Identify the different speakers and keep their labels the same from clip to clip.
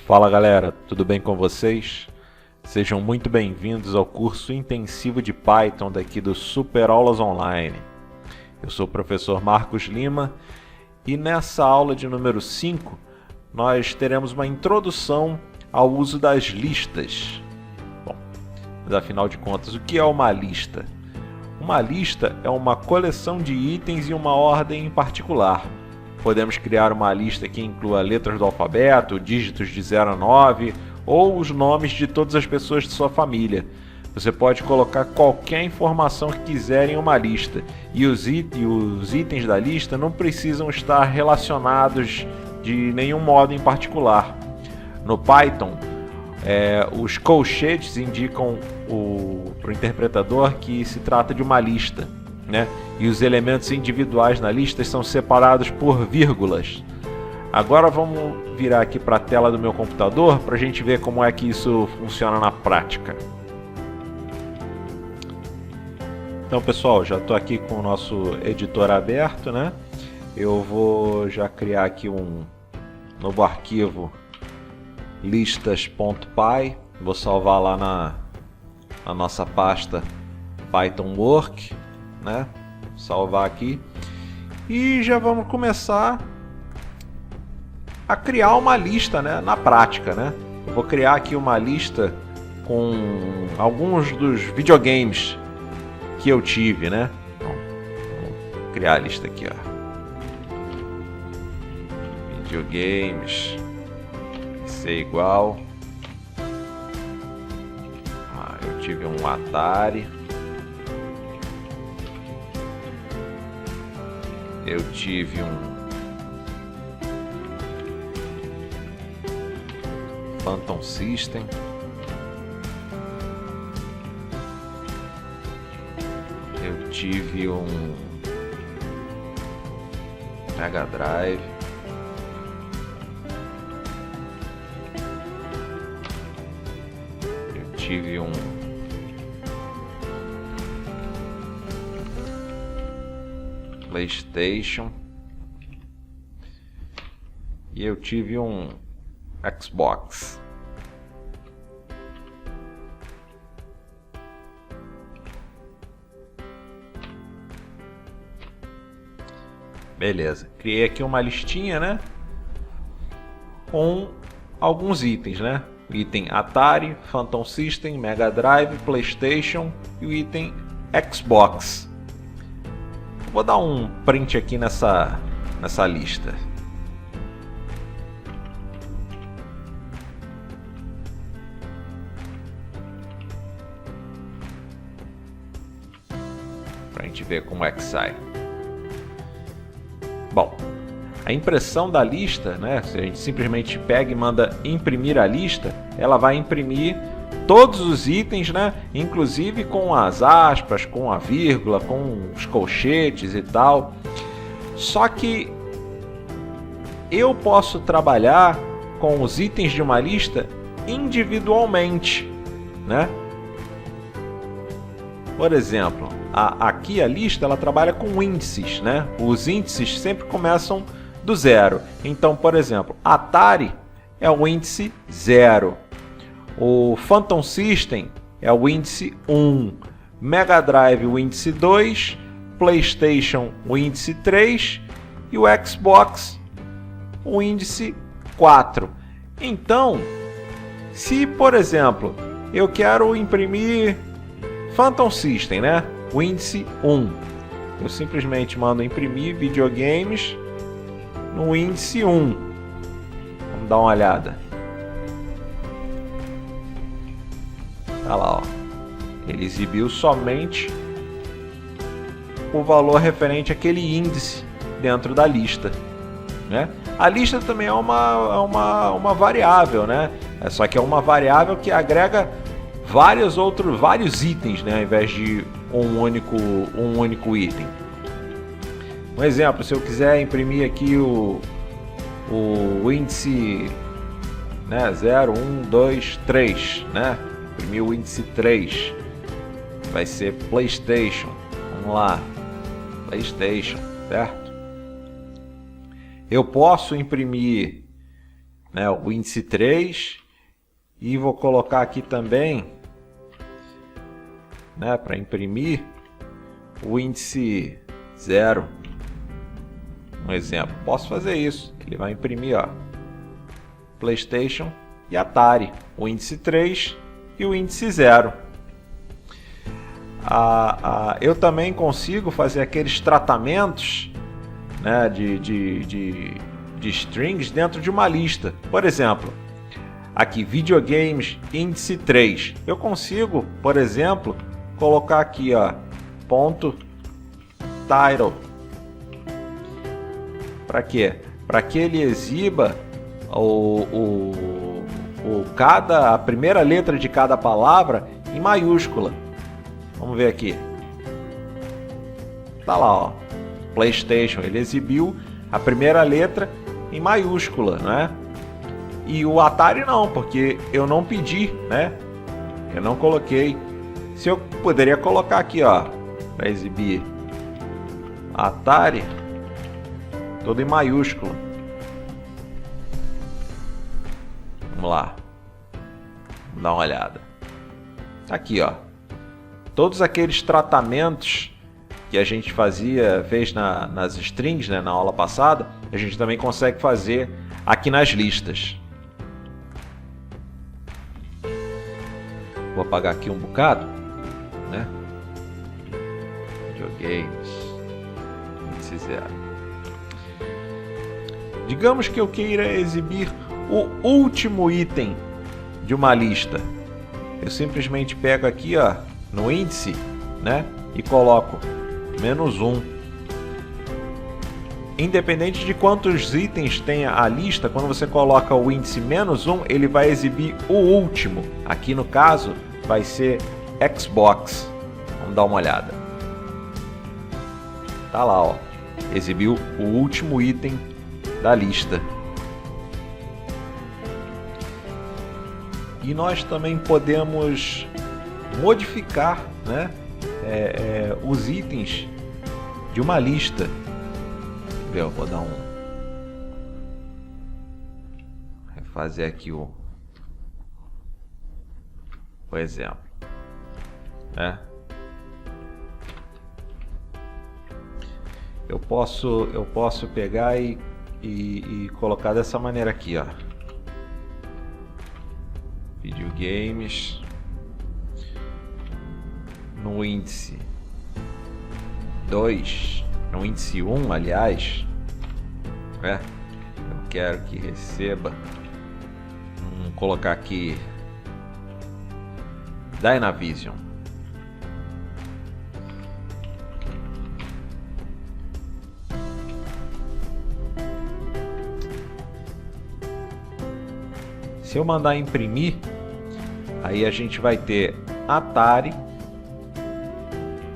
Speaker 1: Fala galera, tudo bem com vocês? Sejam muito bem-vindos ao curso intensivo de Python daqui do Super Aulas Online. Eu sou o professor Marcos Lima e nessa aula de número 5 nós teremos uma introdução ao uso das listas. Bom, mas afinal de contas, o que é uma lista? Uma lista é uma coleção de itens em uma ordem em particular. Podemos criar uma lista que inclua letras do alfabeto, dígitos de 0 a 9 ou os nomes de todas as pessoas de sua família. Você pode colocar qualquer informação que quiser em uma lista e os itens da lista não precisam estar relacionados de nenhum modo em particular. No Python, os colchetes indicam para o interpretador que se trata de uma lista, né? E os elementos individuais na lista são separados por vírgulas. Agora vamos virar aqui para a tela do meu computador para a gente ver como é que isso funciona na prática. Então pessoal, já estou aqui com o nosso editor aberto, né? Eu vou já criar aqui um novo arquivo listas.py, vou salvar lá na nossa pasta Python Work, né? Salvar aqui e já vamos começar a criar uma lista, né? Na prática, né? Eu vou criar aqui uma lista com alguns dos videogames que eu tive, né? Então, vamos criar a lista aqui, ó. Videogames ser igual. Eu tive um Atari. Eu tive um Phantom System. Eu tive um Mega Drive. Eu tive um PlayStation e eu tive um Xbox. Beleza, criei aqui uma listinha, né? Com alguns itens, né? O item Atari, Phantom System, Mega Drive, PlayStation e o item Xbox. Vou dar um print aqui nessa lista. Para a gente ver como é que sai. Bom, a impressão da lista, né? Se a gente simplesmente pega e manda imprimir a lista, ela vai imprimir todos os itens, né? Inclusive com as aspas, com a vírgula, com os colchetes e tal. Só que eu posso trabalhar com os itens de uma lista individualmente, né? Por exemplo, aqui a lista ela trabalha com índices, né? Os índices sempre começam do zero. Então, por exemplo, Atari é o índice 0. O Phantom System é o índice 1, Mega Drive o índice 2, PlayStation o índice 3 e o Xbox o índice 4. Então, se por exemplo eu quero imprimir Phantom System, né? O índice 1, eu simplesmente mando imprimir videogames no índice 1. Vamos dar uma olhada. Olha lá, ó. Ele exibiu somente o valor referente àquele índice dentro da lista, né? A lista também é uma variável, né? Só que é uma variável que agrega vários itens, né? Ao invés de um único item. Um exemplo, se eu quiser imprimir aqui o índice, né? 0, 1, 2, 3, né? Imprimir o índice 3 vai ser PlayStation. Vamos lá, PlayStation, certo? Eu posso imprimir né, o índice 3 e vou colocar aqui também, né, para imprimir o índice 0. Um exemplo, posso fazer isso, ele vai imprimir, ó, PlayStation e Atari, o índice 3 e o índice 0. Eu também consigo fazer aqueles tratamentos, né, de strings dentro de uma lista. Por exemplo, aqui videogames índice 3. Eu consigo, por exemplo, colocar aqui, ó, ponto title. Para quê? Para que ele exiba a primeira letra de cada palavra em maiúscula. Vamos ver aqui. Tá lá, ó. PlayStation, ele exibiu a primeira letra em maiúscula, né? E o Atari não, porque eu não pedi, né? Eu não coloquei. Se eu poderia colocar aqui, ó, para exibir Atari, todo em maiúsculo. Vamos lá. Vamos dar uma olhada. Aqui, ó. Todos aqueles tratamentos que a gente fez nas strings, né, na aula passada, a gente também consegue fazer aqui nas listas. Vou apagar aqui um bocado, né? Videogames, índice 0. Digamos que eu queira exibir o último item de uma lista. Eu simplesmente pego aqui, ó, no índice, né, e coloco -1. Independente de quantos itens tenha a lista, quando você coloca o índice -1, ele vai exibir o último. Aqui no caso vai ser Xbox. Vamos dar uma olhada. Tá lá, ó. Exibiu o último item da lista. E nós também podemos modificar, né, os itens de uma lista. Eu vou dar refazer aqui o exemplo, né? Eu posso pegar e colocar dessa maneira aqui, ó. Videogames no índice 2, no índice 1, aliás, né? Eu quero que receba, vamos colocar aqui Dynavision. Se eu mandar imprimir, aí a gente vai ter Atari,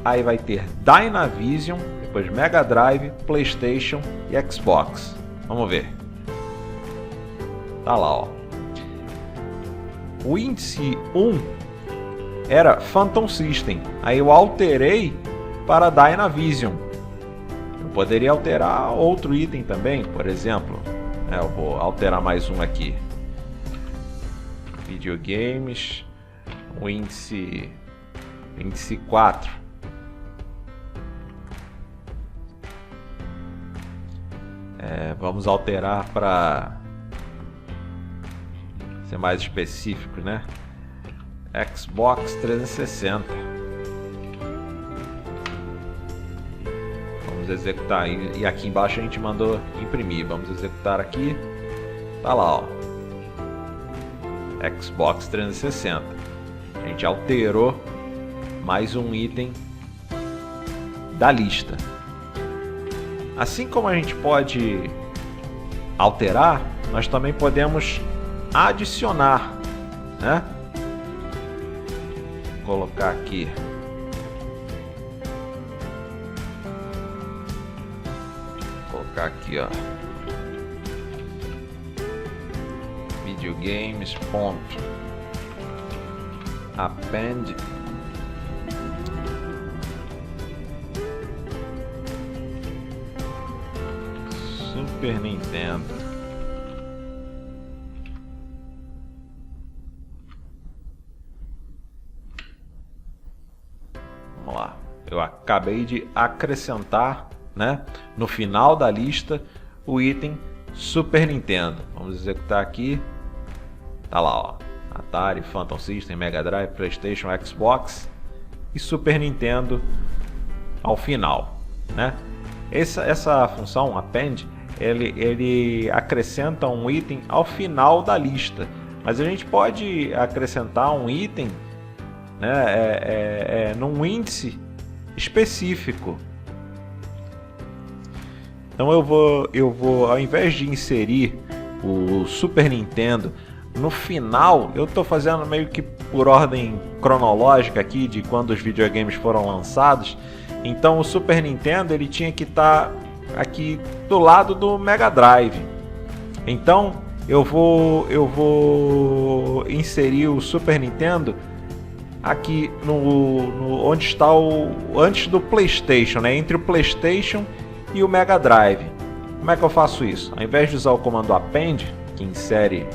Speaker 1: aí vai ter Dynavision, depois Mega Drive, PlayStation e Xbox. Vamos ver. Tá lá, ó. O índice 1 era Phantom System, aí eu alterei para Dynavision. Eu poderia alterar outro item também, por exemplo. Eu vou alterar mais um aqui. Videogames, o índice 4. Vamos alterar para ser mais específico, né? Xbox 360. Vamos executar, e aqui embaixo a gente mandou imprimir. Vamos executar aqui. Tá lá, ó. Xbox 360. A gente alterou mais um item da lista. Assim como a gente pode alterar, nós também podemos adicionar, né? Vou colocar aqui. Vou colocar aqui, ó. Videogames ponto append Super Nintendo. Eu acabei de acrescentar, né, no final da lista o item Super Nintendo. Vamos executar aqui. Tá lá, ó. Atari, Phantom System, Mega Drive, PlayStation, Xbox e Super Nintendo ao final, né? Essa função append, ele acrescenta um item ao final da lista, mas a gente pode acrescentar um item, né, num índice específico. Então eu vou, ao invés de inserir o Super Nintendo no final, eu estou fazendo meio que por ordem cronológica aqui de quando os videogames foram lançados. Então o Super Nintendo ele tinha que estar aqui do lado do Mega Drive. Então eu vou inserir o Super Nintendo aqui no onde está antes do PlayStation, né? Entre o PlayStation e o Mega Drive. Como é que eu faço isso? Ao invés de usar o comando append, que insere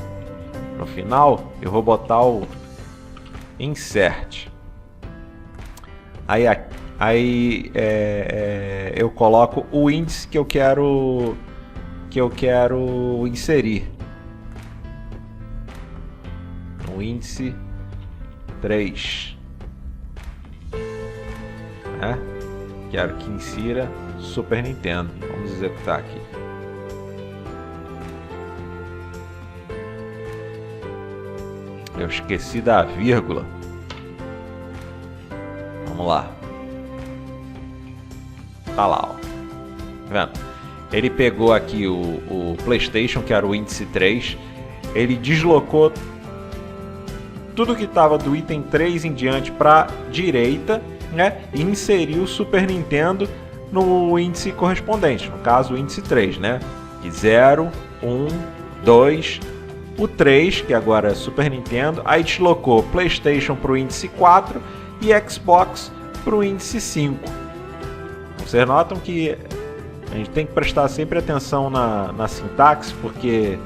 Speaker 1: no final, eu vou botar o insert. Aí eu coloco o índice que eu quero inserir. O índice 3. Né? Quero que insira Super Nintendo. Vamos executar aqui. Eu esqueci da vírgula. Vamos lá. Tá lá, ó. Tá vendo? Ele pegou aqui o PlayStation, que era o índice 3. Ele deslocou tudo que estava do item 3 em diante para direita, né? E inseriu o Super Nintendo no índice correspondente. No caso, o índice 3, né? 0, 1, 2... O 3, que agora é Super Nintendo, aí deslocou PlayStation para o índice 4 e Xbox para o índice 5. Vocês notam que a gente tem que prestar sempre atenção na sintaxe, porque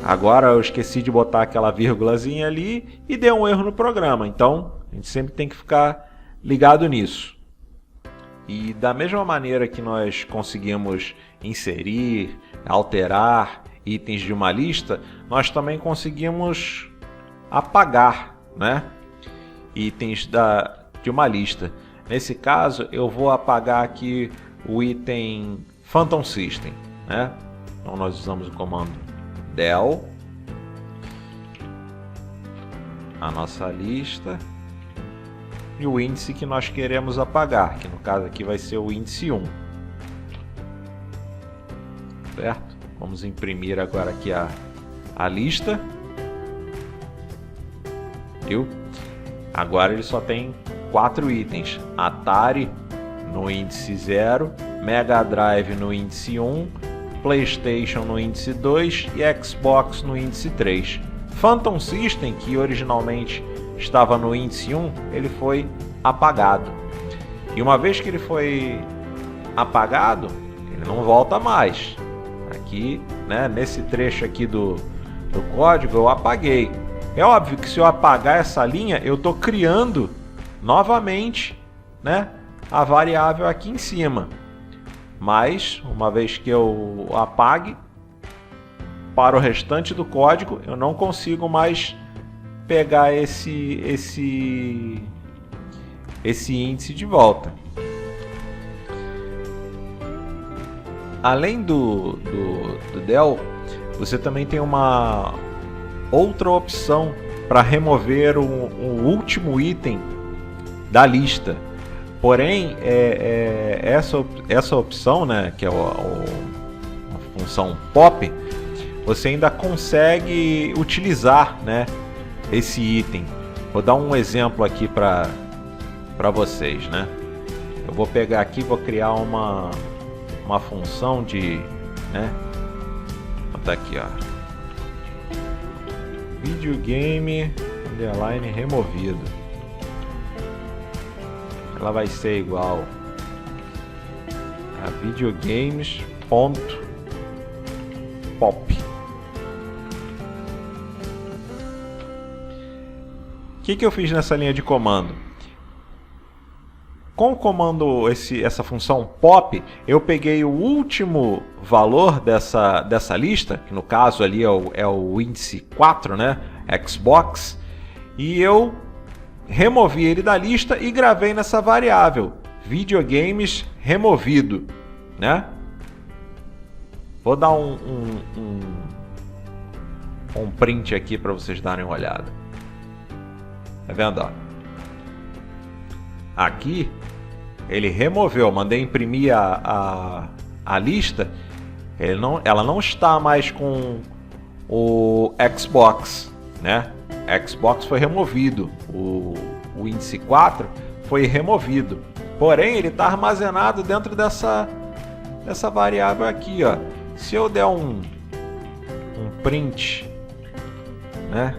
Speaker 1: agora eu esqueci de botar aquela vírgulazinha ali e deu um erro no programa. Então a gente sempre tem que ficar ligado nisso. E da mesma maneira que nós conseguimos inserir, alterar itens de uma lista, nós também conseguimos apagar, né, itens de uma lista. Nesse caso, eu vou apagar aqui o item Phantom System, né? Então nós usamos o comando del, a nossa lista e o índice que nós queremos apagar, que no caso aqui vai ser o índice 1. Certo? Vamos imprimir agora aqui a lista. Viu? Agora ele só tem 4 itens. Atari no índice 0, Mega Drive no índice 1, PlayStation no índice 2 e Xbox no índice 3. Phantom System, que originalmente estava no índice 1, ele foi apagado. E uma vez que ele foi apagado, ele não volta mais. Aqui, né, nesse trecho aqui do código eu apaguei. É óbvio que se eu apagar essa linha, eu estou criando novamente, né, a variável aqui em cima. Mas, uma vez que eu apague, para o restante do código, eu não consigo mais pegar esse índice de volta. Além do del, você também tem uma outra opção para remover um último item da lista. Porém, essa opção, né, que é a função pop, você ainda consegue utilizar, né, esse item. Vou dar um exemplo aqui para vocês, né? Eu vou pegar aqui, vou criar uma função de, né? Vou botar aqui, ó, videogame underline removido. Ela vai ser igual a videogames.pop. O que eu fiz nessa linha de comando? Com o comando, essa função pop, eu peguei o último valor dessa lista, que no caso ali é o índice 4, né? Xbox, e eu removi ele da lista e gravei nessa variável, videogames removido, né? Vou dar um print aqui para vocês darem uma olhada. Tá vendo? Ó? Aqui ele removeu, mandei imprimir a lista, ela não está mais com o Xbox, né? Xbox foi removido, o índice 4 foi removido, porém ele está armazenado dentro dessa variável aqui, ó. Se eu der um print, né?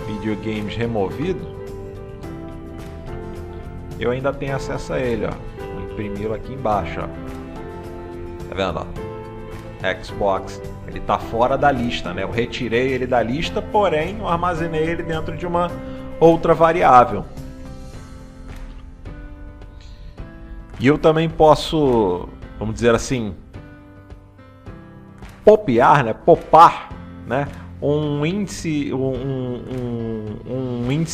Speaker 1: Videogames removido, eu ainda tenho acesso a ele, ó. Vou imprimi-lo aqui embaixo, ó. Tá vendo, ó? Xbox, ele tá fora da lista, né? Eu retirei ele da lista, porém eu armazenei ele dentro de uma outra variável. E eu também posso, vamos dizer assim, popar, né? Um índice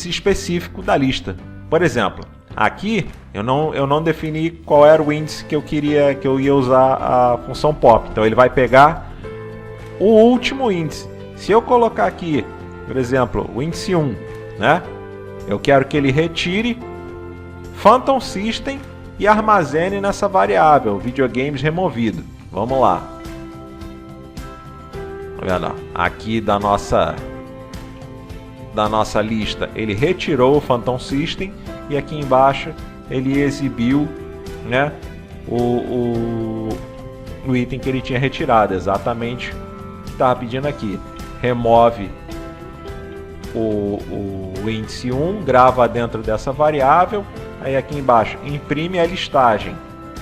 Speaker 1: específico da lista. Por exemplo, aqui eu não defini qual era o índice que eu ia usar a função pop. Então ele vai pegar o último índice. Se eu colocar aqui, por exemplo, o índice 1, né? Eu quero que ele retire Phantom System e armazene nessa variável, videogames removido. Vamos lá. Tá vendo? Aqui da nossa lista, ele retirou o Phantom System e aqui embaixo ele exibiu, né, o item que ele tinha retirado, exatamente o que estava pedindo aqui. Remove o índice 1, grava dentro dessa variável, aí aqui embaixo imprime a listagem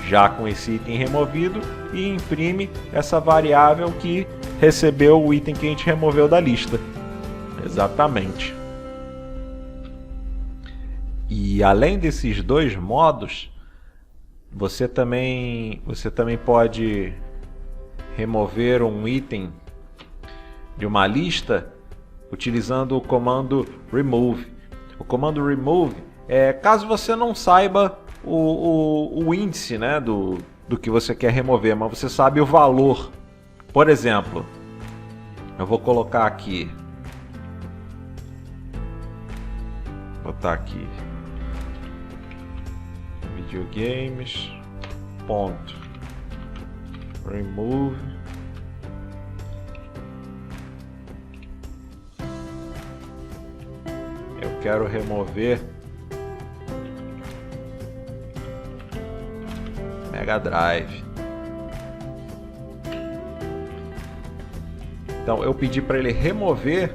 Speaker 1: já com esse item removido e imprime essa variável que recebeu o item que a gente removeu da lista. Exatamente. E além desses dois modos, você também pode remover um item de uma lista utilizando o comando remove. O comando remove é caso você não saiba o índice, né, do que você quer remover, mas você sabe o valor. Por exemplo, eu vou colocar aqui, botar aqui videogames ponto remove eu quero remover Mega Drive. Então eu pedi para ele remover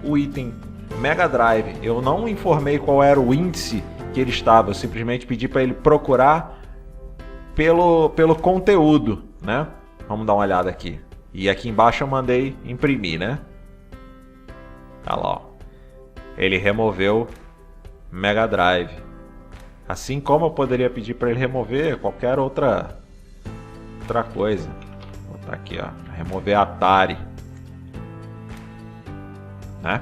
Speaker 1: o item Mega Drive. Eu não informei qual era o índice que ele estava, eu simplesmente pedi para ele procurar pelo conteúdo, né? Vamos dar uma olhada aqui. E aqui embaixo eu mandei imprimir, né? Tá lá, ó. Ele removeu Mega Drive. Assim como eu poderia pedir para ele remover qualquer outra coisa. Vou botar aqui, ó, remover Atari, né?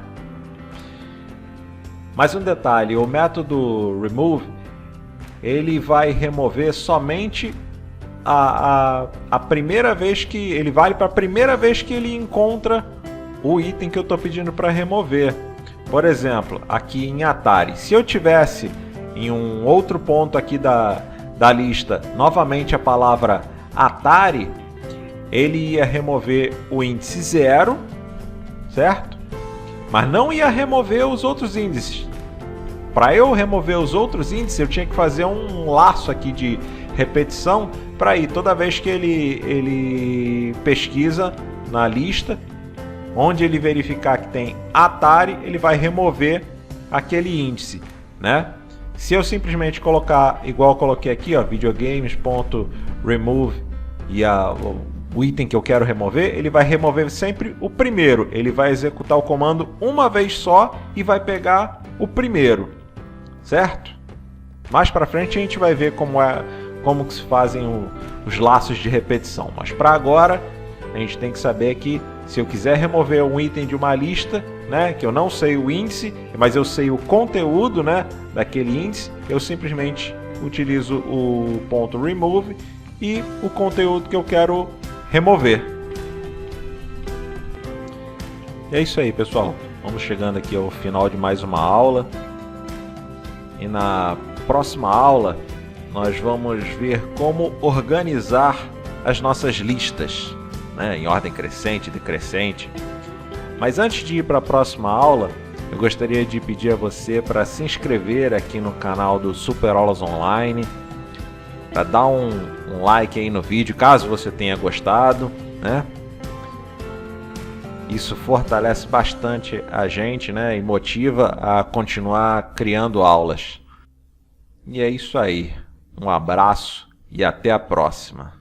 Speaker 1: Mais um detalhe, o método remove, ele vai remover somente a primeira vez que ele vale para a primeira vez que ele encontra o item que eu estou pedindo para remover. Por exemplo, aqui em Atari, se eu tivesse em um outro ponto aqui da lista novamente a palavra Atari, ele ia remover o índice 0, certo? Mas não ia remover os outros índices. Para eu remover os outros índices, eu tinha que fazer um laço aqui de repetição para ir toda vez que ele pesquisa na lista, onde ele verificar que tem Atari, ele vai remover aquele índice, né? Se eu simplesmente colocar, igual eu coloquei aqui, ó, videogames.remove e o item que eu quero remover, ele vai remover sempre o primeiro. Ele vai executar o comando uma vez só e vai pegar o primeiro. certo? Mais para frente a gente vai ver como que se fazem os laços de repetição, mas para agora a gente tem que saber que se eu quiser remover um item de uma lista, né, que eu não sei o índice, mas eu sei o conteúdo, né, daquele índice, eu simplesmente utilizo o ponto remove e o conteúdo que eu quero remover. E é isso aí, pessoal. Vamos chegando aqui ao final de mais uma aula. E na próxima aula nós vamos ver como organizar as nossas listas, né, em ordem crescente e decrescente. Mas antes de ir para a próxima aula, eu gostaria de pedir a você para se inscrever aqui no canal do Super Aulas Online, para dar um like aí no vídeo, caso você tenha gostado, né? Isso fortalece bastante a gente, né? E motiva a continuar criando aulas. E é isso aí. Um abraço e até a próxima.